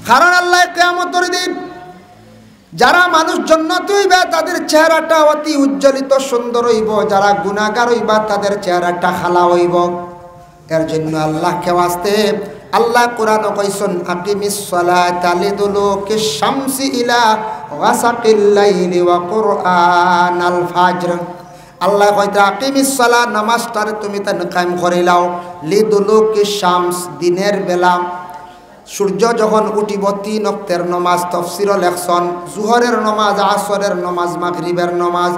কারণ আল্লাহ কিয়ামতের দিন যারা মানুষ জান্নাতি হইবে তাদের চেহারাটা অতি উজ্জ্বলিত সুন্দর হইব, যারা গুনাহগার হইবা তাদের চেহারাটা খালা হইব। এর জন্য আল্লাহকে ওয়াস্তে আল্লাহ কোরআনে কইছেন আকিমিস সালাতা লিদুলুকিশ শামসি ইলা গাসাকিল লাইলি ওয়া কুরআনাল ফাজর। আল্লাহ কইতা আকিমিস সালাত, নামাজটারে তুমি তান কায়েম করে লাও, লিদুলুকিশ শামস, দিনের বেলা সূর্য যখন উঠিব 3 ওয়াক্তের নামাজ তাফসীর লেখছেন, জোহরের নামাজ, আসরের নামাজ, মাগরিবের নামাজ,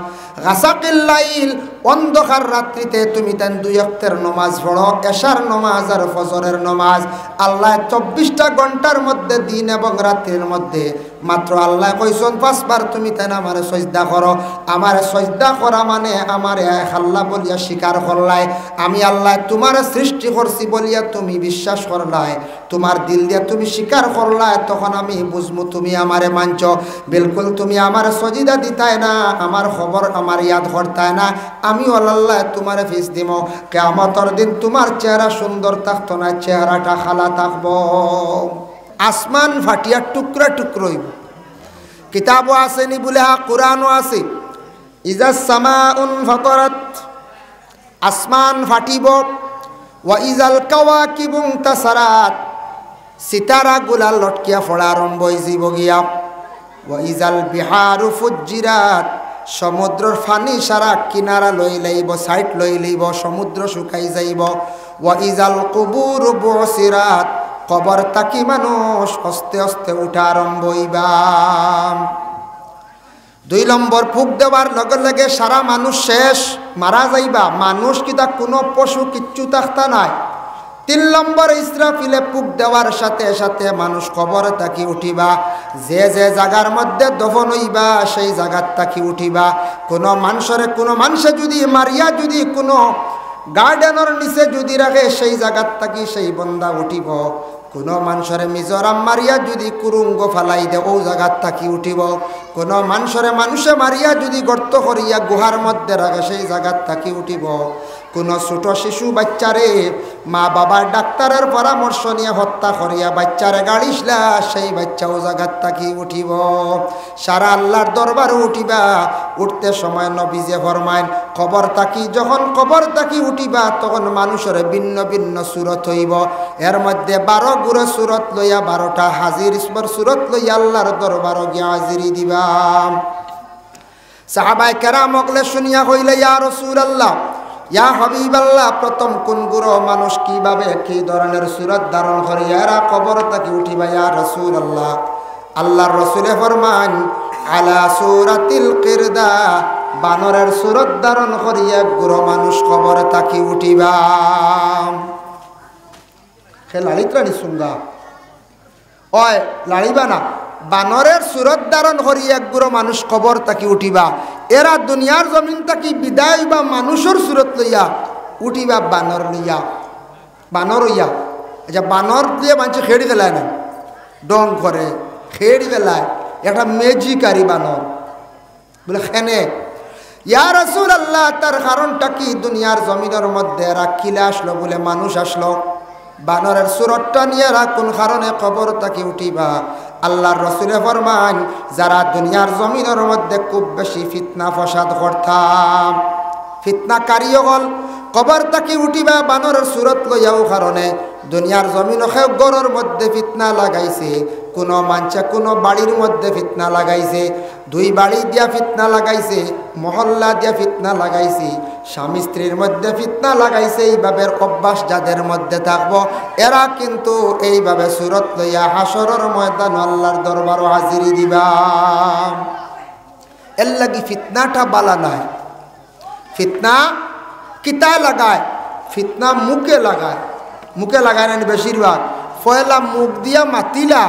গাসাকিল লাইল অন্ধকার রাত্রিতে তুমি তান 2 ওয়াক্তের নামাজ পড়ো, এশার নামাজ আর ফজরের নামাজ। আল্লাহ 24টা ঘন্টার মধ্যে দিন এবং রাত্রির মধ্যে মাত্র আল্লাহ কইছেন 5 বার তুমি তান আমারে সিজদা করো। আমারে সিজদা করা মানে আমারে আল্লাহ বলিয়া স্বীকার করলাই, আমি আল্লাহ তোমারে সৃষ্টি করছি বলিয়া তুমি বিশ্বাস করলাই, তোমার দিল দিয়া তুমি স্বীকার করলাই, তখন আমি বুঝমু তুমি আমারে মানছ। বিলকুল তুমি আমারে সজিদা দিতাই না, আমার খবর আমার ইয়াদ করতাই না, আমি আল্লাহ তোমারে ফিস দিব। কিয়ামতের দিন তোমার চেহারা সুন্দর থাকতো না, চেহারাটা খালা থাকবো। আসমান ফাটিয়া টুকরা টুকরো হইব। কিতাবও আছে নি বলে কোরআনও আছে। ইজা সামাউন ফাতারাত, আসমান ফাটিব। ওয়া ইজাল কাওয়াকিবু তাসারাত, সিতারা গুলা লটকিয়া ফড়া আরম্ভ হইব গিয়া। ওয়া ইজাল বিহারু ফুজ্জিরাত, সমুদ্রের পানি সারা কিনারা লই লইব, সাইড লই লইব, সমুদ্র শুকাই যাইব। ওয়া ইজাল কুবুরু বুসিরাত, কবর তাকি মানুষ আস্তে আস্তে উঠা আরম্ভ হইবা। 2 নম্বর ফুক দেওয়ার লগে লগে সারা মানুষ শেষ, মারা যাইবা। মানুষ কিতা কোনো পশু কিচ্ছু থাকতা নাই। 3 নম্বর ইসরাফিলে ফুক দেওয়ার সাথে সাথে মানুষ কবরে তাকি উঠিবা। যে যে জায়গার মধ্যে দফন হইবা সেই জায়গার তাকি উঠিবা। কোনো মানুষে যদি মারিয়া যদি কোনো গার্ডেনের নিচে যদি রাখে সেই জায়গার তাকি সেই বন্দা উঠিব। কোনো মানুষের মিজোরাম মারিয়া যদি কুরুঙ্গ ফালাই দে ও জায়গার তাকি উঠিব। কোনো মানুষে মারিয়া যদি গর্ত করিয়া গুহার মধ্যে রাখে সেই জায়গার তাকি উঠিব। কোনো ছোট শিশু বাচ্চারে মা বাবার ডাক্তারের পরামর্শ নিয়ে হত্যা করিয়া বাচ্চারে গাড়িসলা সেই বাচ্চাও জায়গার তাকি উঠিব। সারা আল্লাহর দরবারে উঠিবা। উঠতে সময় নবীজে ফরমাইন যখন কবর তাকি উঠিবা তখন মানুষের ভিন্ন ভিন্ন সুরত হইব। এর মধ্যে 12 গুরু সুরত লইয়া 12টা হাজির ইসমর সুরত লইয়া আল্লাহর দরবারে গিয়া হাজিরি দিবা। সাহাবায়ে কেরাম ওগলে শুনিয়া কইলে ইয়া রাসূলুল্লাহ, ইয়া হাবিবাল্লাহ, প্রথম কোন গুরু মানুষ কিভাবে কি ধরনের সুরত ধারণ করে এরা কবর তাকি উঠিবা ইয়া রাসূলুল্লাহ? আল্লাহর রাসূলে ফরমান আলা সূরাতিল কিরদা, বানরের সুরত ধারণ করিয়া গুরু মানুষ কবর তাকি উঠিবা। সে লালিত্রানি সুঙ্গা ওয় লাড়িবা না, বানরের সুরত ধারণ করিয়া গুরু মানুষ কবর তাকি উঠিবা। এরা দুনিয়ার জমিন তাকি বিদায় বা মানুষের সুরত লইয়া উঠিবা বানর লইয়া, বানর হইয়া। আচ্ছা, বানর দিয়ে মানুষ খেড়ি গেলায় না, ডং করে খেড়ি গেলায়, একটা মেজিকারি বানর বলে খেনে। ইয়া রাসূলুল্লাহ, তার কারণটা কি? দুনিয়ার জমিনের মধ্যে এরা কিলে আসলো বলে মানুষ আসলো, বানরের সুরতটা নিয়ে এরা কোন কারণে কবর তাকি উঠিবা? আল্লাহর রাসূলে ফরমান যারা দুনিয়ার জমিনের মধ্যে খুব বেশি ফিতনা ফসাদ করতাম, ফিতনাকারী হল কবর তাকি উঠিবা বানরের সুরত লইয়াও। কারণে দুনিয়ার জমিন গড়ের মধ্যে ফিতনা লাগাইছে, কোনো মানুষে কোনো বাড়ির মধ্যে ফিতনা লাগাইছে, 2 বাড়ি দিয়া ফিতনা লাগাইছে, মহল্লা দিয়া ফিতনা লাগাইছে, স্বামী স্ত্রীর মধ্যে ফিতনা লাগাইছে। এইভাবে অভ্যাস যাদের মধ্যে থাকবো এরা কিন্তু এইভাবে সুরত লইয়া হাসরের ময়দান আল্লাহর দরবারও হাজিরি দিবা। এর লাগি ফিতনাটা বালা নাই। ফিতনা কিতা লাগায়? ফিতনা মুখে লাগায়। মুখে লাগায় না বেশিরভাগ। পয়লা মুখ দিয়া মাতিলা,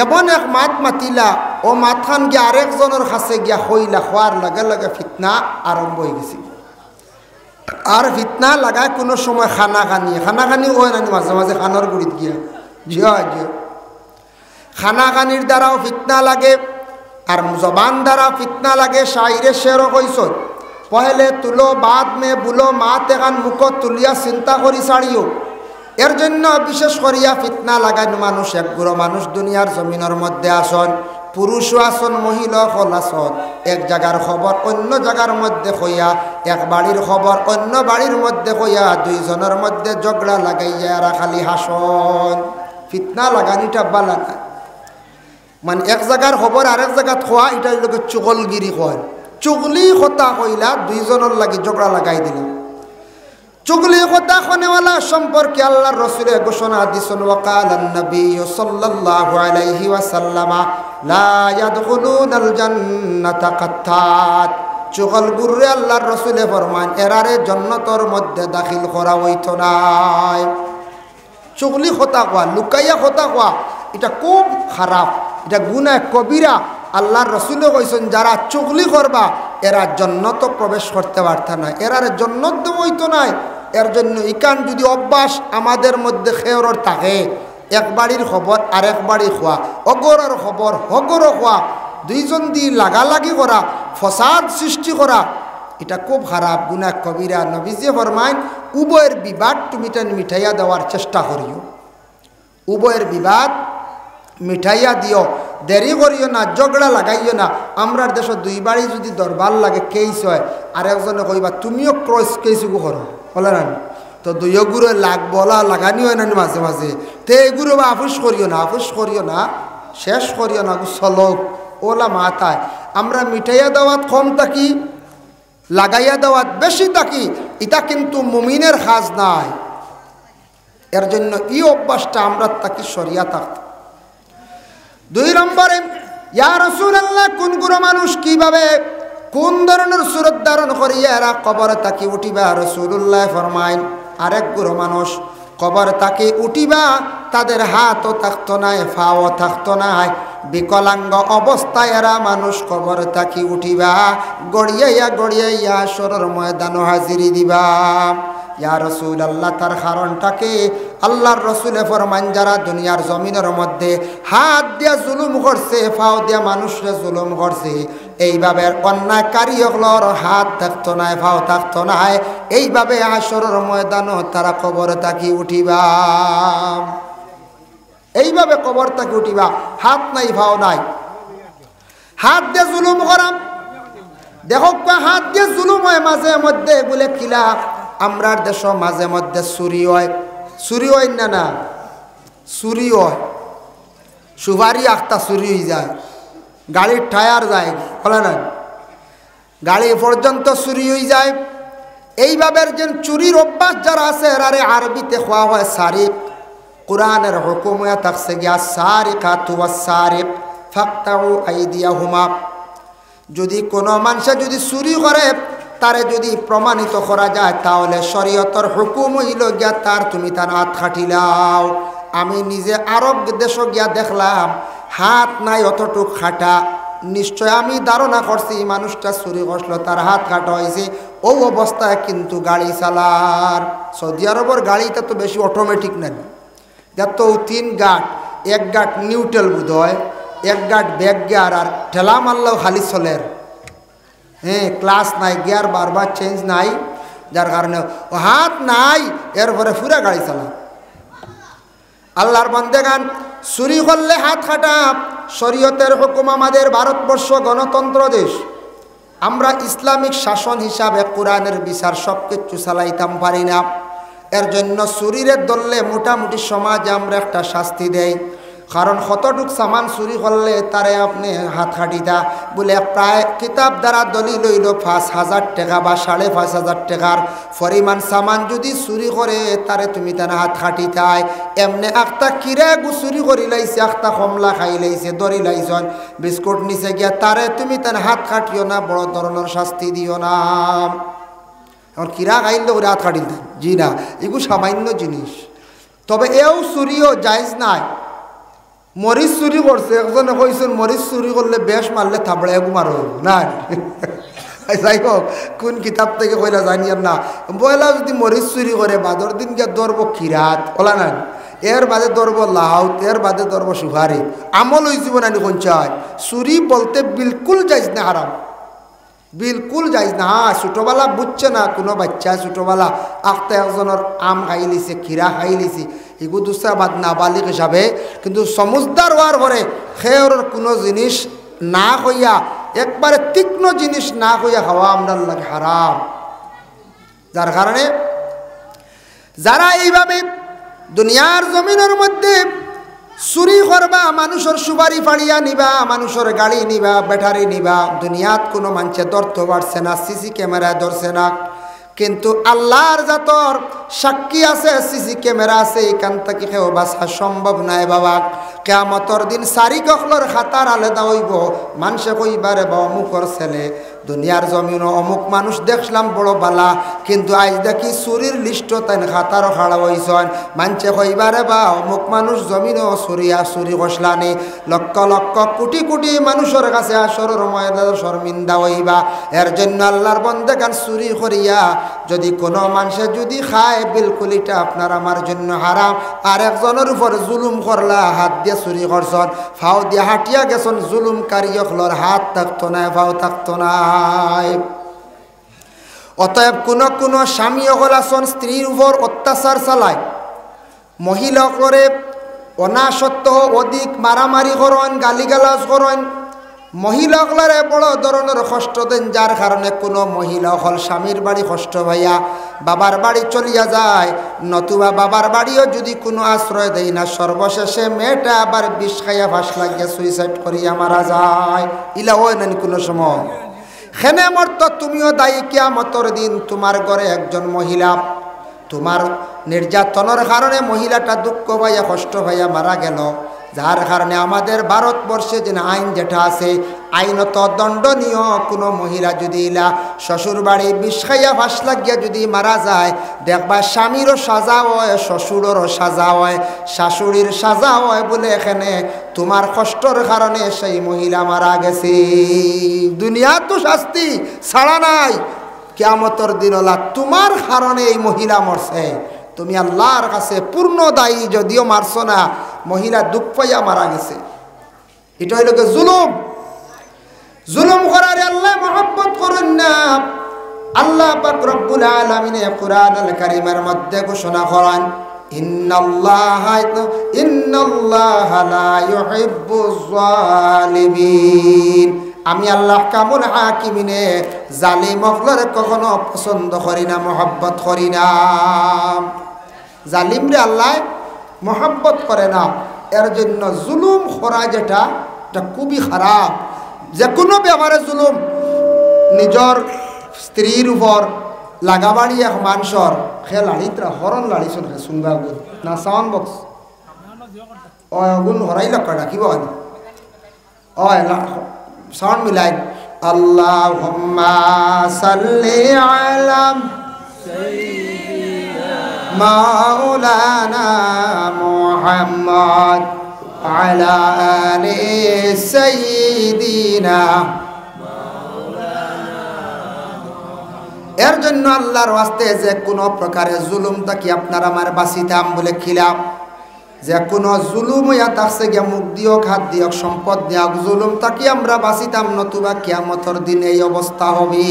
এমন এক মাত মাতিলা, ও মাতখান গিয়া আরেকজনের কাছে গিয়া হইলা, হওয়ার লগে লগে ফিতনা আরম্ভ হয়ে গেছে। আর ফিতনা লাগায় কোনো সময় খানাখানি হয় না, মাঝে মাঝে খানোর গুড়িত গিয়া জিয়া জিয়া খানাখানির দ্বারাও ফিতনা লাগে, আর জবান দ্বারা ফিতনা লাগে। শাইরে শেরও কইস, পহলে তুলো বাদ মে বুলো, মাত এখান মুখ তুলিয়া চিন্তা করি ছাড়িও। এর জন্য বিশেষ করিয়া ফিতনা লাগানো মানুষ একগুলো মানুষ দুনিয়ার জমিনের মধ্যে আসন, পুরুষও আসন, মহিলা হল আসন। এক জায়গার খবর অন্য জায়গার মধ্যে হইয়া, এক বাড়ির খবর অন্য বাড়ির মধ্যে হইয়া, দুইজনের মধ্যে ঝগড়া লাগাইয়া এরা খালি হাসন। ফিতনা লাগানিটা বালা না, মানে এক জায়গার খবর আরেক জায়গা খোয়া, এটা লোকে চুগলগিরি কয়। চুগলি কথা কইলা দুইজনের লাগি ঝগড়া লাগাই দিলাম। চুগলি কথা খনেওয়ালা সম্পর্কে আল্লাহর রাসূলের ঘোষণা দিছেন, ওয়াকালান নবী সাল্লাল্লাহু আলাইহি ওয়াসাল্লাম লা ইয়াদখুলুনাল জান্নাতা কাত্তাত। চুগল গুররে আল্লাহর রাসূলে ফরমান এরারে জান্নাতের মধ্যে দাখিল করা হইতো না। চুগলি কথা কওয়া, লুকাইয়া কথা কওয়া, এটা খুব খারাপ, এটা গুনাহ কবিরা। আল্লাহর রাসূলে কইছেন যারা চুগলি করবা এরা জান্নাতে প্রবেশ করতে পারত না, এরারে জান্নাত দেব হইতো না। এর জন্য ইকান যদি অভ্যাস আমাদের মধ্যে খেয়রর থাকে, এক বাড়ির খবর আরেক বাড়ি খোয়া, অগরের খবর হগর খোয়া, দুইজন দিয়ে লাগালাগি করা, ফসাদ সৃষ্টি করা, এটা খুব খারাপ, গুনাহ কবিরা। নবীজি ফরমায় উভয়ের বিবাদ তুমি মিঠাইয়া দেওয়ার চেষ্টা করিও, উভয়ের বিবাদ মিঠাইয়া দিও, দেরি করিও না, ঝগড়া লাগাইও না। আমরার দেশে দুই বাড়ি যদি দরবার লাগে কেস হয়, আর একজনে কইবা তুমিও ক্রস কেসুকু করো, বলে না তো দুইও গুঁড়ো লাগ বলা লাগানি হয় না মাঝে মাঝে, তে এগুলো বা আফুস করিও না, আফুস করিও না, শেষ করিও না, চলক ওলা মাথায়। আমরা মিঠাইয়া দেওয়াত কম থাকি, লাগাইয়া দেওয়াত বেশি থাকি, এটা কিন্তু মুমিনের কাজ নাই। এর জন্য এই অভ্যাসটা আমরা তাকে সরিয়া থাকত। দুই নম্বরে, ইয়া রাসূলুল্লাহ কোন গুরু মানুষ কিভাবে কোন ধরনের সুরত ধারণ করিয়া এরা কবরে তাকে উঠিবা? রাসূলুল্লাহ ফরমাইন আরেক গুরু মানুষ কবরে তাকে উঠিবা, তাদের হাতও থাকতো না, পাও থাকতো না, বিকলাঙ্গ অবস্থায় এরা মানুষ কবরে তাকে উঠিবা, গড়িয়াইয়া গড়িয়াইয়া হাশরের ময়দানে হাজিরি দিবা। ইয়া রাসূলুল্লাহ তার কারণটাকে আল্লাহর রাসূলে ফরমান যারা দুনিয়ার জমিনের মধ্যে হাত দিয়া জুলুম করছে, পাও দিয়া মানুষরে জুলুম করছে, এইভাবে অন্যায়কারী হলোর হাত থাকতো না, পাও থাকতো না, এইভাবে হাশরের ময়দানে তারা কবরে তাকে উঠিবা, এইভাবে কবর তাকে উঠিবা, হাত নাই পাও নাই। হাত দিয়ে জুলুম করাম, দেখো হাত দিয়ে জুলুম হয় মাঝে মধ্যে, বলে কিলা আমরার দেশ মাঝে মধ্যে চুরি হয়, চুরি হয় না না, চুরি হয়, সুপারি আখতা চুরি হয়ে যায়, গাড়ির টায়ার যায়, বলে না গাড়ি পর্যন্ত চুরি হয়ে যায়। এইভাবে যে চুরির অভ্যাস যারা আছে এরারে আরবিতে খোয়া হয় সারিক। কোরআনের হুকুম হয়ে থাকছে গিয়া সারিকাতু ওয়াস-সারিক ফাকতাউ আইদিয়াহুমা। যদি কোনো মানুষে যদি চুরি করে তারে যদি প্রমাণিত করা যায় তাহলে শরীয়তের হুকুম হইল গিয়া তার তুমি তার হাত খাটিলাও। আমি নিজে আরব দেশ গিয়া দেখলাম হাত নাই অতটুক খাটা, নিশ্চয় আমি ধারণা করছি মানুষটা চুরি করছিল, তার হাত কাটা হয়েছে। ও অবস্থায় কিন্তু গাড়ি চালার, সৌদি আরবের গাড়িটা তো বেশি অটোমেটিক নেন, যত তিন গাট, এক গাট নিউট্রাল বোধ হয়, এক গাট ব্যাক গিয়ার, আর ঠেলা মারলেও খালি চলের, হ্যাঁ ক্লাস নাই, গিয়ার বারবার চেঞ্জ নাই, যার কারণে হাত নাই, এরপরে পুরা গাড়ি চালা। আল্লাহর বান্দেগান চুরি করলে হাত কাটা শরীয়তের হুকুম। আমাদের ভারতবর্ষ গণতন্ত্র দেশ, আমরা ইসলামিক শাসন হিসাবে কোরআনের বিচার সব কিছু চালাইতাম পারি না। এর জন্য চুরিরে ধরলে মোটামুটি সমাজে আমরা একটা শাস্তি দেই, কারণ কতটুক সামান চুরি করলে তারে আপনি হাত খাটিতা বলে প্রায় কিতাব দ্বারা দলিল হইল ৫,০০০ টাকা বা ৫,৫০০ টাকার পরিমাণ সামান যদি চুরি করে তারে তুমি তার হাত খাটিতায়। এমনি একটা কিরা চুরি করি লাইছে, একটা কমলা খাই লাইছে, দড়ি লাইছন, বিস্কুট নিচে গিয়া তারে তুমি তার হাত খাটিও না, বড় ধরনের শাস্তি দিও না। এখন কিরা খাইলে ওরা হাত খাটিল জি না, এগুলো সামান্য জিনিস। তবে এও চুরিও জায়েজ নাই। মরিচ চুরি করছে, একজনে কইছেন মরিচ চুরি করলে বেশ মারলে থাবড়ে মার না। যাই হোক কোন কিতাব থেকে কইলা জানি না, বয়লা যদি মরিচ চুরি করে বাদর দিন গিয়ে ধরব কিরাত ওলা না, এর বাদে ধরব লাউ, এর বাদে ধরব সুহারি, আমল হয়ে যাব না কোন চাই। চুরি বলতে বিলকুল যাইজ না, হারাম। বিলকুল যাইজ না। হ্যাঁ ছোটোবেলা বুঝছে না, কোনো বাচ্চা ছোটোবেলা আখতে একজনের আম খাই লিছে, খিরা খাই লিছি, এগু দুসরাবাদ নাবালিক হিসাবে, কিন্তু সমজদার হওয়ার পরে খেয়ের কোনো জিনিস না হইয়া, একবারে তীক্ষ্ণ জিনিস না হইয়া খাওয়া আমরা লাগে হারাম। যার কারণে যারা এইভাবে দুনিয়ার জমিনের মধ্যে চুরি করবা, মানুষের সুপারি ফাড়িয়া নিবা, মানুষের গাড়ি নিবা, ব্যাটারি নিবা, দুনিয়াত কোনো মানুষে ধরতে পারছে না, সিসি ক্যামেরায় ধরছে না, কিন্তু আল্লাহর জাতর সাক্ষী আছে, সিসি ক্যামেরা আছে, এখান থেকে কেউ বাঁচা সম্ভব নয় বাবা। কিয়ামতর দিন সারি কখলর খাতার আলাদা হইব, মানুষে কইবারে বা অমুকর ছেলে দুনিয়ার জমিন অমুক মানুষ দেখলাম বড় বালা, কিন্তু আজ দেখি চুরির লিস্ট তাই খাতারও খাড়া হয়েছেন, মানুষে কইবারে বা অমুক মানুষ জমিনও চুরি কষলানি, লক্ষ লক্ষ কোটি কোটি মানুষের কাছে আসরের ময়দানে শর্মিন্দা হইবা। এর জন্য আল্লাহর বন্দেগান চুরি করিয়া যদি কোনো মানুষে যদি খায়, বিলকুল এটা আপনার আমার জন্য হারাম। আর একজনের উপর জুলুম করলা, হাত দিয়ে চুরি করছন, ফাও দিয়ে হাঁটিয়া গেছন, জুলুমকারী হলর হাত থাকতো না, ফাও থাকতো না। অতএব কোন স্বামী হল আসন স্ত্রীর উপর অত্যাচার চালায়, মহিলা করে অনাসত্য অধিক মারামারি করেন, গালিগালাজ করেন, মহিলাগুলারে বড় ধরনের কষ্ট দেন, যার কারণে কোনো মহিলা হল স্বামীর বাড়ি কষ্ট ভাইয়া বাবার বাড়ি চলিয়া যায়, নতুবা বাবার বাড়িও যদি কোনো আশ্রয় দেয় না, সর্বশেষে মেয়েটা আবার বিষ খাইয়া ফাঁস লাগিয়া সুইসাইড করিয়া মারা যায়। ইলা হয় না কোনো সময় খেনে মরত, তুমিও দায়ী কিয়ামতের দিন। তোমার ঘরে একজন মহিলা তোমার নির্যাতনের কারণে মহিলাটা দুঃখ পাইয়া কষ্ট পাইয়া মারা গেল, যার কারণে আমাদের ভারতবর্ষে যে আইন যেটা আছে, আইনত দণ্ডনীয়। কোনো মহিলা যদি ইলা শ্বশুর বাড়ি বিষ খাইয়া ফাঁস লাগিয়া যদি মারা যায়, দেখবা স্বামীরও সাজা হয়, শ্বশুরেরও সাজা হয়, শাশুড়ির সাজা হয়, বলে এখানে তোমার কষ্টর কারণে সেই মহিলা মারা গেছে। দুনিয়া তো শাস্তি ছাড়া নাই, কিয়ামতের দিন হলা তোমার কারণে এই মহিলা মরছে, তুমি আল্লাহর কাছে পূর্ণ দায়ী। যদিও মারছ না, মহিলা দুঃখ পাইয়া মারা গেছে। এটা হইল জুলুম। জুলুম করার আল্লাহ মহব্বত করেন না। আল্লাহ পাক রব্বুল আলামিন কুরআনুল কারীমের মধ্যে ঘোষণা করেন, ইন্নাল্লাহা লা ইউহিব্বুজ জালিমিন। আমি আল্লাহ কামুল হাকিমিনে জালিম হকলরে কখনো পছন্দ করি না, মহব্বত করি না। জালিমরে আল্লাহ মহব্বত করে না। এর জন্য জুলুম করা যেটা খুবই খারাপ। যে কোনো ব্যাপারে জুলুম, নিজের স্ত্রীর উপর লাগাবাড়ি এক মানুষের সে লাড়িতরা হরণ লাড়িছন শুনবা না সাউন্ড বক্স অগুন হরাই লক্ষ্য রাখিব সাউন্ড মিলাই আল্লাহুম্মা সাল্লি আলা মাওলানা মুহাম্মদ আলা আলি সাইয়্যিদিনা। এর জন্য আল্লাহর ওয়াস্তে যে কোনো প্রকারের জুলুম তাকে আপনার আমার বাঁচিতাম বলে খিলাম। যে কোনো জুলুম হইয়া থাকছে গিয়া মুখ দিয়ক, হাত দিয়ক, সম্পদ দিয়ক, জুলুম তাকে আমরা বাঁচিতাম, নতুবা কিয়ামতের দিনে এই অবস্থা হবে।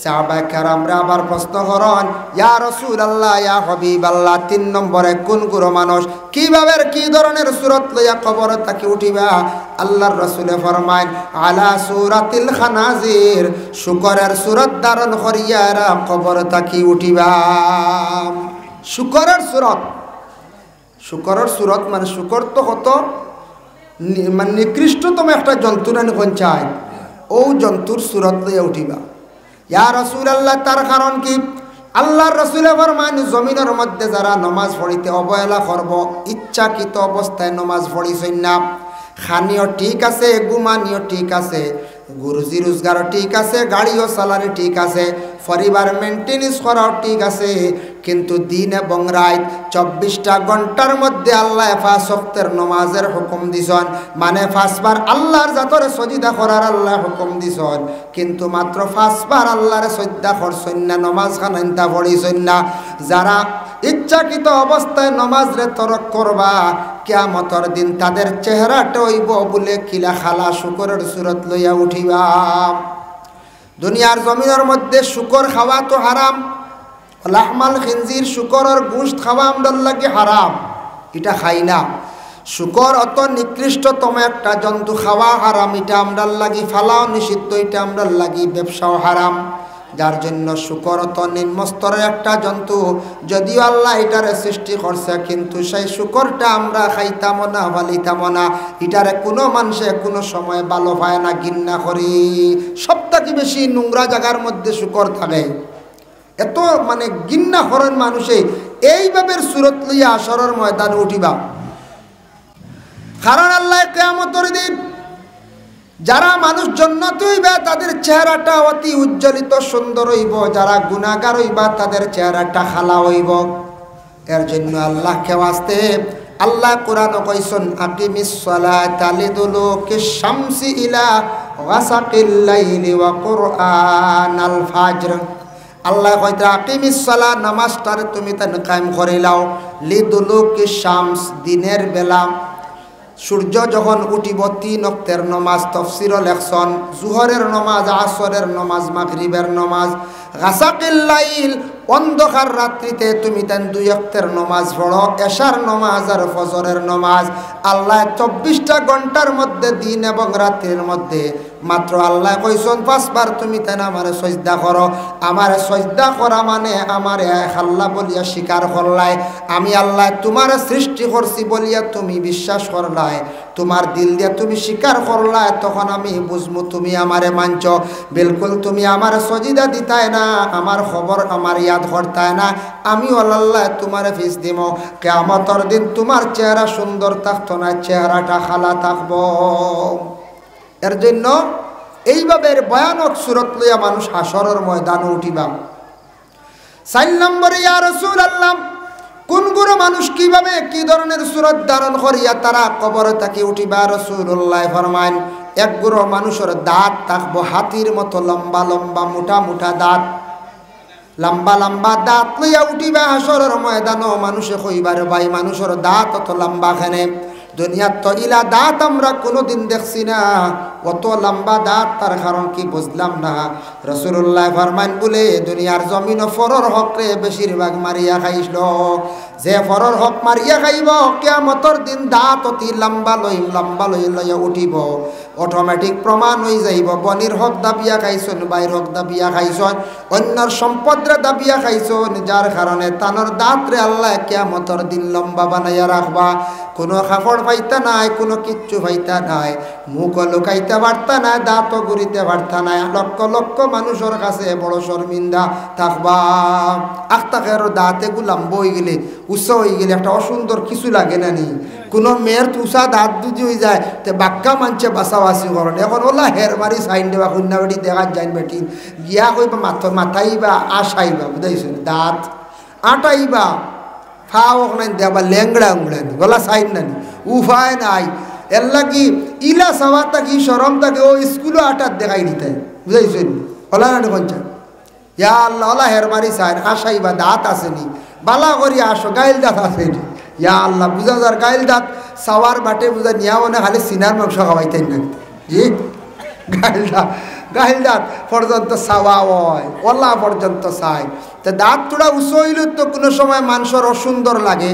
সাহাবায়ে কেরামরা আবার প্রশ্ন করেন, ইয়া রাসূলুল্লাহ, ইয়া হাবিবাল্লাহ, 3 নম্বরে কোন গুরু মানুষ কিভাবে কি ধরনের সূরত লইয়া কবরে তাকে উঠিবা? আল্লাহর রাসূলে ফরমায়, আলা সূরাতিল খানাজির, শুকরের সূরত ধারণ করিয়া কবরে তাকে উঠিবা। শুকরের সূরত, শুকরের সূরত মানে শুকর তো কত মানে নিকৃষ্টতম একটা জন্তু না পঞ্চায়েত, ও জন্তুর সূরত লইয়া উঠিবা। ইয়া রাসূলুল্লাহ, তার কারণ কি? আল্লাহর রাসূলে ফরমান, জমিনের মধ্যে যারা নামাজ পড়িতে অবহেলা করব, ইচ্ছাকৃত অবস্থায় নামাজ পড়িছেন না, খানিও ঠিক আছে, ঘুমানিও ঠিক আছে, রুজি রোজগারও ঠিক আছে, গাড়িও চালানি ঠিক আছে, পরিবার মেনটেনেন্স করাও ঠিক আছে, কিন্তু দিন এবং রাত 24টা ঘন্টার মধ্যে আল্লাহ 5 ওয়াক্তের নামাজের হুকুম দিছেন, মানে 5 বার আল্লাহর জাতরে সজদা করার আল্লাহ হুকুম দিছেন, কিন্তু মাত্র 5 বার আল্লাহর সজদা করছেন না, নামাজ খানাইতা পড়িছেন না। যারা ইচ্ছাকৃত অবস্থায় নামাজরে তরক করবা, কিয়ামতের দিন তাদের চেহারাটা হইব বলে কিলা খালা শুকরের সূরত লইয়া উঠিবা। দুনিয়ার জমিনের মধ্যে শুকর খাওয়া তো হারাম, লাহমাল খিনজির শুকরের গোশত খাওয়া আমরার লাগে হারাম, এটা খাই না। শুকর অত নিকৃষ্টতম একটা জন্তু, খাওয়া হারাম, এটা আমরার লাগি ফালাও নিষিদ্ধ, এটা আমরার লাগি ব্যবসাও হারাম। যার জন্য শুকর অত নিম্নস্তরের একটা জন্তু, যদিও আল্লাহ এটারে সৃষ্টি করছে, কিন্তু সেই শুকরটা আমরা খাইতাম না, ভালিতাম না। এটারে কোনো মানুষে কোনো সময় ভালো পায় না, ঘৃণা করি। সবথেকে বেশি নোংরা জায়গার মধ্যে শুকর থাকে, এত মানে ঘৃণা করেন মানুষে। এইভাবে সুরত লইয়া আসরের ময়দানে উঠিবা, কারণ আল্লাহ কিয়ামতের দিন যারা মানুষ জান্নাতে হইবে তাদের চেহারাটা অতি উজ্জ্বলিত সুন্দর হইব, যারা গুনাহগার হইবা তাদের চেহারাটা খালা হইব। এর জন্য আল্লাহকে ওয়াস্তে আল্লাহ কোরআনে কইছেন, আকিমিস সালাতা লিদুলুকিশ শামসি ইলা গাসাকিল লাইলি ওয়া কুরআনাল ফাজর। আল্লাহ কইতে আকিমিস সালাত, নামাজটারে তুমি তান কায়েম করে লাও, লিদুলুকিশ শামস, দিনের বেলা সূর্য যখন উঠিব, 3 ওয়াক্তের নমাজ তাফসীর লেখছেন, জোহরের নমাজ, আসরের নমাজ, মাগরিবের নমাজ। গাসাকিল লাইল, অন্ধকার রাত্রিতে তুমি তান 2 ওয়াক্তের নমাজ পড়ো, এশার নমাজ আর ফজরের নমাজ। আল্লাহ 24টা ঘন্টার মধ্যে, দিন এবং রাত্রির মধ্যে মাত্র আল্লাহ কইছেন 5 বার তুমি তান আমারে সজদা করো। আমারে সজদা করা মানে আমারে আল্লাহ বলিয়া স্বীকার করলাই, আমি আল্লাহ তোমারে সৃষ্টি করছি বলিয়া তুমি বিশ্বাস করলাই, তোমার দিল দিয়া তুমি স্বীকার করলাই, তখন আমি বুঝমু তুমি আমারে মানছ। বিলকুল তুমি আমারে সজিদা দিতাই না, আমার খবর আমার ইয়াদ করতাই না, আমি আল্লাহ তোমারে ফিস দিব। কিয়ামতের দিন তোমার চেহারা সুন্দর থাকতো না, চেহারাটা খালা থাকবো। এর জন্য এইভাবে ভয়ানক সুরত লইয়া মানুষ হাসরের ময়দানে উঠিবা। 4 নম্বরে, ইয়া রাসূলুল্লাহ, কোন গুরু মানুষ কিভাবে কি ধরনের সুরত ধারণ করিয়া তারা কবরে থেকে উঠিবা? রাসূলুল্লাহ ফরমায়েন, এক গুরু মানুষের দাঁত থাকবো হাতির মতো লম্বা লম্বা, মোটা মোটা দাঁত, লম্বা লম্বা দাঁত লইয়া উঠিবা হাসরের ময়দানে। মানুষে কইবার, ভাই মানুষের দাঁত অত লম্বা খানে, দুনিয়ার তো ইলা দাঁত আমরা কোনোদিন দেখছি না, অত লম্বা দাঁত, তার কারণ কি বুঝলাম না। রাসূলুল্লাহ ফরমান, বলে দুনিয়ার জমিন ফরর হকরে বেশিরভাগ মারিয়া খাইছিল, যে ফরর হক মারিয়া খাইব, কিয়ামতের দিন দাঁত অতি লম্বা লইয়া উঠিব। অটোমেটিক প্রমাণ হয়ে যাইব, বনির হক দাবিয়া খাইছন, বাইর হক দাবিয়া খাইছন, অন্যর সম্পদরে দাবিয়া খাইছন, যার কারণে তানোর দাঁতরে আল্লাহ কিয়ামতের দিন লম্বা বানাইয়া রাখবা। কোনো কাপড় পাইতা নাই, কোনো কিচ্ছু পাইতা নাই, মুখ লুকাইতে পারতা নাই, দাঁতও গুড়িতে পারতা নাই, লক্ষ লক্ষ মানুষের কাছে বড় শর্মিন্দা থাকবা। আখতাকের দাঁতে গুলাম বই গেলে, উৎসাহ হয়ে গেলে একটা অসুন্দর কিছু লাগে না নি? কোনো মেয়ের তুষা দাঁত দুজি হয়ে যায়, তো বাক্কা মানছে বাসাবাসি করেন। এখন ওলা হের মারি সাইন দেবা, কন্যা বেটি দেখা যাইন বেটি গিয়া কইবা মাথাইবা আশাইবা, বুঝাইছেন? দাঁত আটাইবা, ফাও নাই দেবা, ল্যাংড়া উংড়ানি, গলা সাইন নানি, উপায় নাই। এর লাগি ইলা সাওয়া থাকি সরম থাকে, ও স্কুলও আটার দেখাই দিতে, বুঝাইছেন? হলা না কঞ্চা, ইয়া আল্লাহ, ওলা হের মারি সাইন আশাইবা, দাঁত আসেনি, বালা করি আসো, গাইল দাঁত আসেনি, ইয়া আল্লাহ, বুঝা যার গাইল দাঁত সাওয়ার বাটে বুঝা নিয়াও না, খালি সিনার মাংস খাওয়াইতেন না জি। গাইল দাঁত পর্যন্ত চাওয়া হয়, ওলা পর্যন্ত চাই। তো দাঁত তোড়া উঁচু হইল তো কোনো সময় মানুষের অসুন্দর লাগে,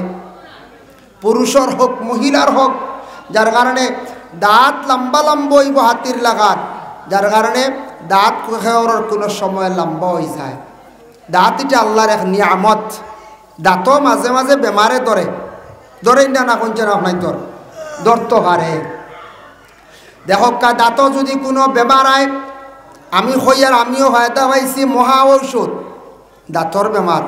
পুরুষের হোক মহিলার হোক, যার কারণে দাঁত লম্বা লম্বা হইব হাতির লাগাত, যার কারণে দাঁত খেওয়ার কোনো সময় লম্বা হয়ে যায়। দাঁত এটা আল্লাহর এক নিয়ামত। দাঁতও মাঝে মাঝে বেমারে ধরে না কোনছে না আপনার ধরতে পারে। দেখো দাঁতও যদি কোনো বেমার হয়, আমি হইয়ার আমিও হয়তো পাইছি মহা ঔষধ দাঁতর বেমার।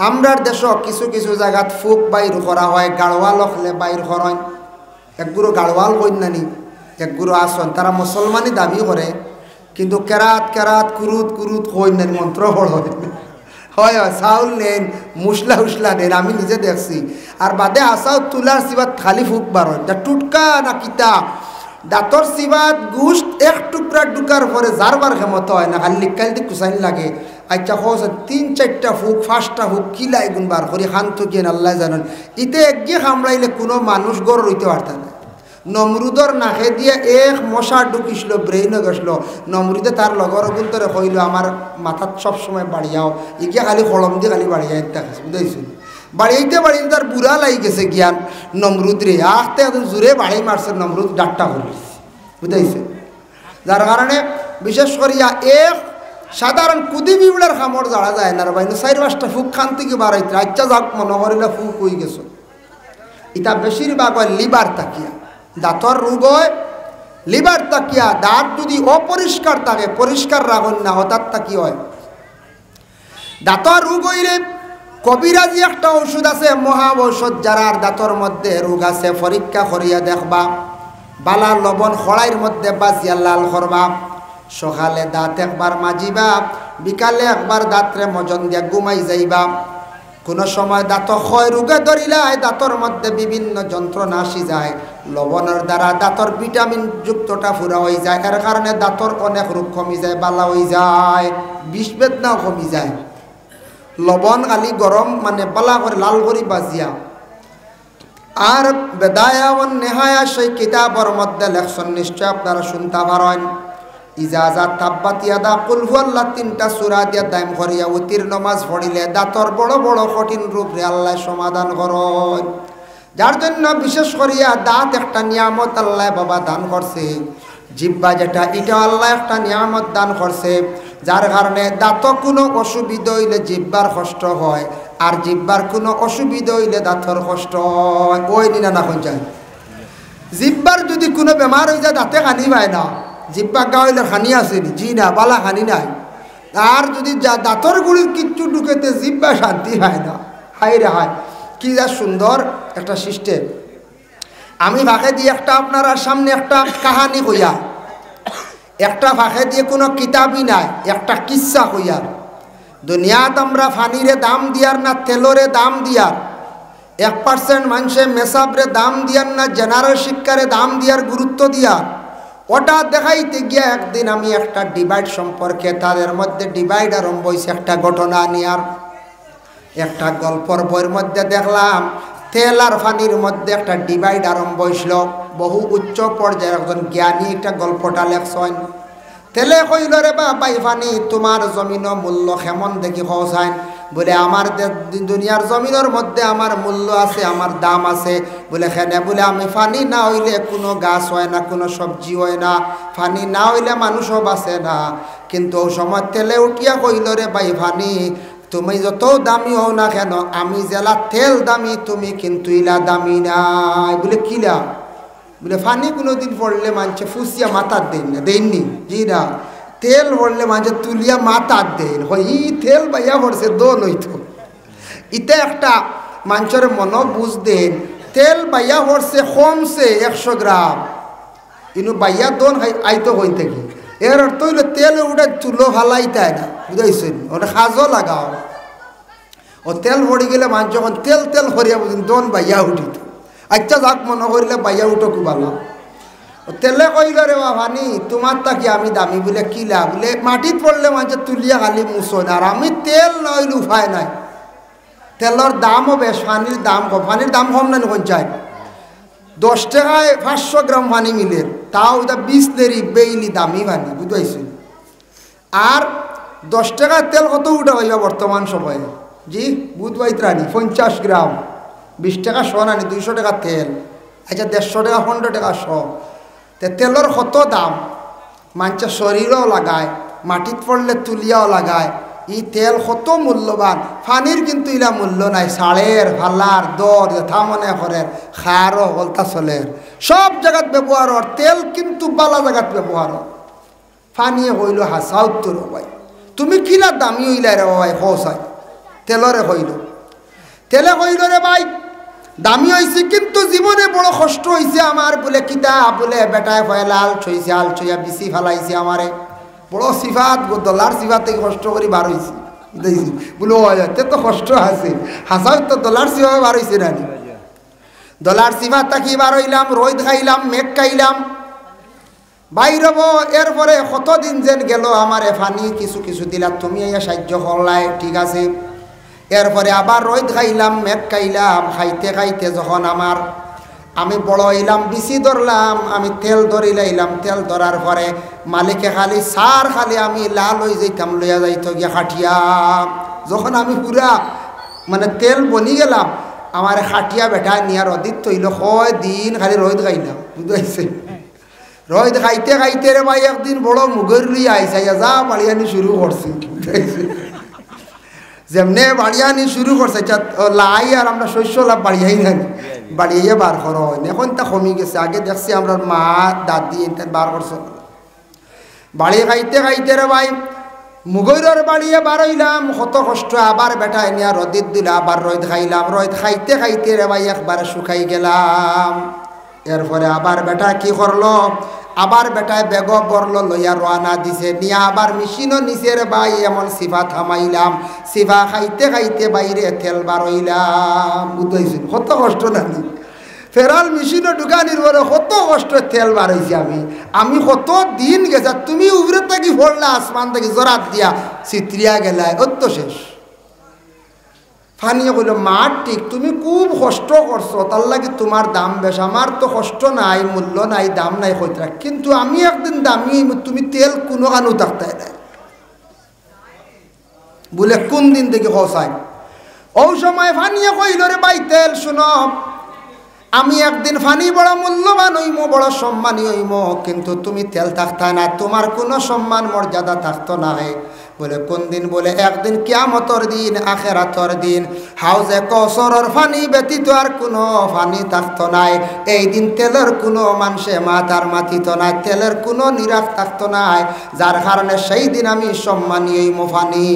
আমরার দেশ কিছু কিছু জায়গাত ফুক বাইর করা হয়, গাড়োয়াল হলে বাইর করেন। একগুলো গাড়োয়াল কইনানি, একগুলো আসন, তারা মুসলমানই দাবি করে, কিন্তু কেরাত কেরাত কুরুত কুরুত কইনানি মন্ত্র পড় হয়। হয় চাউল নেন, মুসলা উসলা নেন, আমি নিজে দেখছি। আর বাদে আসাও তুলার সিবাত খালি ফুক বার হয়, টুটকা না কিতা দাঁতর সিবাত গুষ্ট এক টুকরা টুকার পরে যারবার ক্ষমতা হয় না, খালি লিকাল দিয়ে কুসাইন লাগে। আচ্ছা হোস 3-4টা ফুক 5টা ফুক কিলাই গুণ বার করি খান তো গিয়ে আল্লাহ জানেন। ইতে একগিয়ে কামড়াইলে কোনো মানুষ গড় রইতে পারত না, নমরুদর নাকে দিয়ে এক মশা ঢুকিছিল, ব্রেইনে গেছিল। নমরুদে তার লগর গুন্তরে কইল আমার মাথাত সবসময় বাড়িয়াও, ইকে খালি কলম দিয়ে খালি বাড়িয়াই থাকিস, বুঝাইছিল। বাড়িতে বাড়িতে তার বুড়া লাগি গেছে জ্ঞান নমরুদ রে, আস্তে একদম জোরে বাড়ি মারছে, নমরুদ ডাট্টা করল, বুঝাইছে। যার কারণে বিশেষ করিয়া এক সাধারণ কুদি বিবলার খামড় যারা যায় না বাইন 4-5টা ফুক খান থেকে বাড়াইতে আচ্ছা যাক মনে করিলে ফুক হয়ে গেছে। এটা বেশিরভাগ হয় লিভার তাকিয়া, দাঁতর রোগ হয় লিভার তাকিয়া। দাঁত যদি অপরিষ্কার থাকে, পরিষ্কার রাখুন না, হঠাৎ তাকি হয় দাঁতর রোগ হইলে কবিরাজি একটা ওষুধ আছে, মহা ঔষধ। যারার দাঁতর মধ্যে রোগ আছে পরীক্ষা করিয়া দেখবা, বালা লবণ খড়াইয়ের মধ্যে বাজিয়া লাল করবা, সকালে দাঁত একবার মাজিবা, বিকালে একবার দাঁতরে মজন দিয়া ঘুমাই যাইবা। কোনো সময় দাঁত ক্ষয় রোগে ধরিলাই, দাঁতর মধ্যে বিভিন্ন যন্ত্রণা আসি যায়, লবণের দ্বারা দাঁতর ভিটামিন যুক্তটা পুরা হয়ে যায়, এর কারণে দাঁতর অনেক রোগ কমি যায়, বালা হয়ে যায়, বিষ বেদনাও কমি যায়। লবণ খালি গরম মানে বালা করে লাল করি বাজিয়া। আর বেদায়া ও নেহায়া সেই কিতাবর মধ্যে লেখছেন, নিশ্চয় আপনারা শুনতে পারেন, ইজাজাত তাব্বাত ইয়াদা কুল হুয়াল্লাহ 3টা সূরা দিয়া দাম করিয়া উতির নামাজ পড়িলে দাঁতর বড় বড় কঠিন রূপে আল্লাহ সমাধান করেন। যার জন্য বিশেষ করিয়া দাঁত একটা নিয়ামত আল্লাহ বাবা দান করছে, জিহ্বা যেটা এটা আল্লাহ একটা নিয়ামত দান করছে। যার কারণে দাঁত কোনো অসুবিধা হইলে জিহ্বার কষ্ট হয়, আর জিহ্বার কোনো অসুবিধা হইলে দাঁতর কষ্ট হয়। ওই নিনা না কোন যায়, জিহ্বার যদি কোনো বেমার হয়ে যায় দাঁতে কানি পায় না, জিহ্বা গা হইলে খানি আছে জি না, বালা খানি নাই। আর যদি দাঁতর গুড়ির কিচ্ছু ঢুকেতে জিহ্বা শান্তি হয় না। হাই রে হায়, কি যা সুন্দর একটা সিস্টেম। আমি ভাষে দিয়ে একটা আপনারা সামনে একটা কাহানি কইয়া, একটা ভাষে দিয়ে কোনো কিতাবই নাই, একটা কিচ্ছা কইয়া। দুনিয়াত আমরা ফানিরে দাম দিয়ার না তেলরে দাম দিয়ার, 1% মানুষে মেসাবরে দাম দিয়ার না জেনারেল শিক্ষারে দাম দিয়ার গুরুত্ব দিয়ার। ওটা দেখাইতে গিয়া একদিন আমি একটা ডিভাইড সম্পর্কে, তাদের মধ্যে ডিভাইড আরম্ভ হয়েছে একটা ঘটনা নিয়ার। একটা গল্পর বইয়ের মধ্যে দেখলাম তেল আর ফানির মধ্যে একটা ডিভাইড আরম্ভ হয়েছিল। বহু উচ্চ পর্যায়ের একজন জ্ঞানী একটা গল্পটা লেখছেন। তেলে কইল রে বাই ফানি, তোমার জমিনও মূল্য কেমন দেখি হসাইন। বলে আমার দুনিয়ার জমিনের মধ্যে আমার মূল্য আছে, আমার দাম আছে। বলে খেনে, বলে আমি ফানি না হইলে কোনো গাছ হয় না, কোনো সবজি হয় না, ফানি না হইলে মানুষও বাঁচে না। কিন্তু ওই সময় তেলে উঠিয়া কইল রে ভাই ফানি, তুমি যত দামি হও না কেন, আমি জেলা তেল দামি, তুমি কিন্তু ইলা দামি নাই। বলে কিলা? বলে ফানি কোনোদিন পড়লে মানুষে ফুসিয়া মাথার দেন না, দেননি জি না, তেল পড়লে মানুষে তুলিয়া মাথার দেন হয়, ই তেল বাইয়া পড়ছে দোন হইতো। ইতে একটা মানুষের মন বুঝ দেন, তেল বাইয়া পড়ছে কমছে 100 গ্রাম, কিন্তু বাইয়া দোন আইতো হই থেকে। এর অর্থ হইলে তেল উঠে তুলো ফালাইতাই না, বুঝাইছেন? ওটা সাজও লাগাও। ও তেল পড়ে গেলে মানুষ যখন তেল তেল করিয়া বুঝেন দোন বাইয়া উঠিত। আচ্ছা যাক মনে করিলে বাইয়া উঠো কুবালা। তেলে কইল রে বাবানি, তোমার তাকি আমি দামি। বলে কিলা? বলে মাটিত পড়লে মানুষের তুলিয়া খালি মুছো না, আর আমি তেল নইলে উপায় নাই। তেলের দামও বেশ, পানির দাম কম। পানির দাম কম না পঞ্চায়েত 10 টাকায় 500 গ্রাম পানি মিলে, তাও এটা 20 লেরি বেইলি দামি পানি, বুঝতে। আর 10 টাকার তেল কত উঠা হইবা বর্তমান সময়ে? জি বুধবাইত রানি 50 গ্রাম, 20 টাকা শ আনি, 200 টাকা তেল। আচ্ছা 150 টাকা 15 টাকা শ। তেলের কত দাম, মানুষের শরীরও লাগায়, মাটিত পড়লে তুলিয়াও লাগায়। ই তেল কত মূল্যবান, পানির কিন্তু ইলা মূল্য নাই। সাড়ের ভালার দর যথা মনে করেন খারও বলতা চলের, সব জায়গাত ব্যবহার। তেল কিন্তু বালা জায়গাত ব্যবহার, পানি হইল হাসা উত্তর। ভাই তুমি কিলা দামি হইলাই রে ভাই? হসাই তেলরে হইল। তেলে হইল রে ভাই দামি হয়েছে, কিন্তু জীবনে বড় কষ্ট হয়েছে আমার। বলে কিতা? বলে বেটায় ফয়লা আল ছইছে, আল ছইয়া বিচি ফেলাইছে আমারে। বড় সিফাত, ডলার সিফাত থেকে কষ্ট করে বার হয়েছে। বলে তে তো কষ্ট আছে, হাসাও তো ডলার সিফাত বার হয়েছে নানি। ডলার সিফাত থাকি বার হইলাম, রোদ খাইলাম, মেঘ খাইলাম, বাইরব। এরপরে কতদিন যেন গেল, আমার ফানি কিছু কিছু দিলা, তুমি এই সাহায্য করলাই, ঠিক আছে। এরপরে আবার রোদ খাইলাম, মেঘ খাইলাম, খাইতে খাইতে যখন আমার আমি বড় হইলাম, বিসি ধরলাম, আমি তেল ধরিলাইলাম। তেল ধরার পরে মালিকে খালি সার খালি আমি লাল হয়ে যাইতাম, লইয়া যাইতো গিয়া খাটিয়া। যখন আমি পুরা মানে তেল বনি গেলাম, আমার খাটিয়া বেটা নিয়ার অদিত তৈল কয় দিন খালি রোদ খাইলাম, বুঝতে রোদ খাইতে খাইতে রে ভাই একদিন বড় মুগের লইয়া আইসা যা বাড়িয়ানি শুরু করছি। যেমনে বাড়িয়ানি শুরু করছে লাই আর আমরা শস্য লাভ বাড়িয়াই নানি, বাড়িয়ে বার করা হয় না। এখন তা কমে গেছে। আগে দেখছি আমরা মা দাদি বার করছে বাড়ি খাইতে খাইতে রে ভাই মুগৈরের বাড়িয়ে বার হইলাম, কত কষ্ট। আবার বেটায় নিয়ে রোদিত দিল, আবার রোদ খাইলাম। রোদ খাইতে খাইতে রে ভাই একবারে শুকাই গেলাম। এরপরে আবার বেটা কি করলো, আবার বেটায় বেগ বরলো লইয়া রওনা দিছে, নিয়ে আবার মেশিনও নিচে রে ভাই। এমন সিফা থামাইলাম, সিফা খাইতে খাইতে বাইরে তেল বার হইলাম। বুঝতেছেন কত কষ্ট নানি। ফেরাল মেশিনও ঢুকানির পরে কত কষ্ট তেল বার হয়েছি আমি কত দিন গেছে। তুমি উপরে থাকি পড়লা, আসমান থেকে জরাত দিয়া চিত্রিয়া গেলায়, অত শেষ। ফানিয়ে কইল মা ঠিক, তুমি খুব কষ্ট করছো, তার লাগে তোমার দাম বেশ। আমার তো কষ্ট নাই, মূল্য নাই, দাম নাই কইতরা, কিন্তু আমি একদিন দামি, তুমি তেল কোনো কানু থাকতে নাই বলে কোন দিন থেকে হসাই। ও সময় ফানিয়ে কইল রে ভাই তেল শুনো, আমি একদিন ফানি বড় মূল্যবান হইমো, বড় সম্মানী হইমো, কিন্তু তুমি তেল থাকতা না, তোমার কোনো সম্মান মর্যাদা থাকতো না। বলে কোন দিন? বলে একদিন কিয়ামতর দিন, আখেরাতর দিন। হাউজে কৌসরের ফানি ব্যতীত আর কোনো ফানি থাকতো নাই। এই দিন তেলের কোনো মানুষে মাথার মাথিত নাই, তেলের কোনো নিরাশ থাকতো নাই, যার কারণে সেই দিন আমি সম্মানী হইমো ফানি।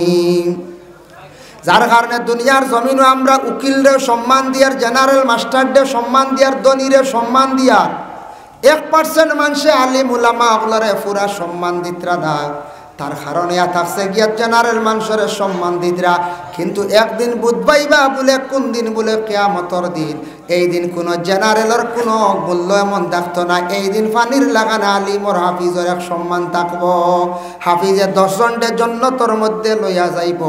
যার কারণে দুনিয়ার জমিনও আমরা উকিলরে সম্মান দিয়ার, জেনারেল মাস্টারদের সম্মান দিয়ার, ধনীরে সম্মান দিয়ার, 1% মানুষে আলিম উলামা ওগুলারে পুরা সম্মান দিতরা না। তার কারণে থাকছে গিয়া জেনারেল মানুষের সম্মান দিতরা। কিন্তু একদিন বুধবাইবা বলে কোন দিন? বলে কিয়ামতর দিন। এই দিন কোনো জেনারেলের কোনো মূল্য এমন থাকতো না। এই দিন পানির লাগানো আলিমর হাফিজের এক সম্মান থাকবো। হাফিজে 10 জনকে জন্নতর মধ্যে লইয়া যাইব,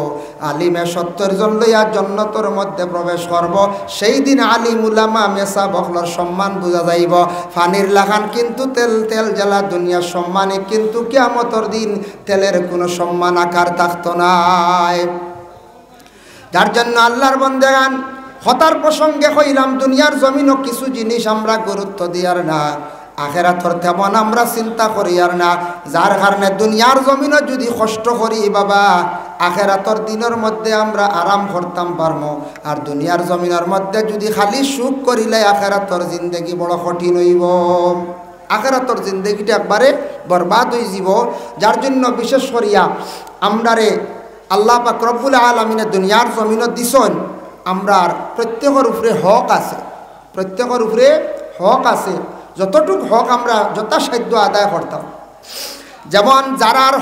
আলিমে 70 জন লইয়া জন্নতর মধ্যে প্রবেশ করব। সেই দিন আলিম উলামা মেসা বখলর সম্মান বোঝা যাইব। পানির লাগান কিন্তু তেল তেল জ্বালা দুনিয়ার সম্মানে, কিন্তু কিয়ামতর দিন তেলের কোনো সম্মান আকার থাকতো নাই। যার জন্য আল্লাহর বন্দেগান হতার প্রসঙ্গে কইলাম, দুনিয়ার জমিনও কিছু জিনিস আমরা গুরুত্ব দিয়ার না, আখেরাতর তেমন আমরা চিন্তা করি আর না। যার কারণে দুনিয়ার জমিনও যদি কষ্ট করি বাবা, আখেরাতর দিনের মধ্যে আমরা আরাম করতাম পারবো। আর দুনিয়ার জমিনের মধ্যে যদি খালি সুখ করিলে আখেরাতর জিন্দগি বড় কঠিন হইব। আখেরাতর জিন্দগিটা একবারে বরবাদ হয়ে যাব। যার জন্য বিশেষ করিয়া আমরারে আল্লাহ পাক রব্বুল আলামিনে দুনিয়ার জমিনও দিছেন, আমরার প্রত্যেকের উপরে হক আছে, প্রত্যেকের উপরে হক আছে। যতটুক হক আমরা যথাসাধ্য আদায় করতাম। যেমন যারার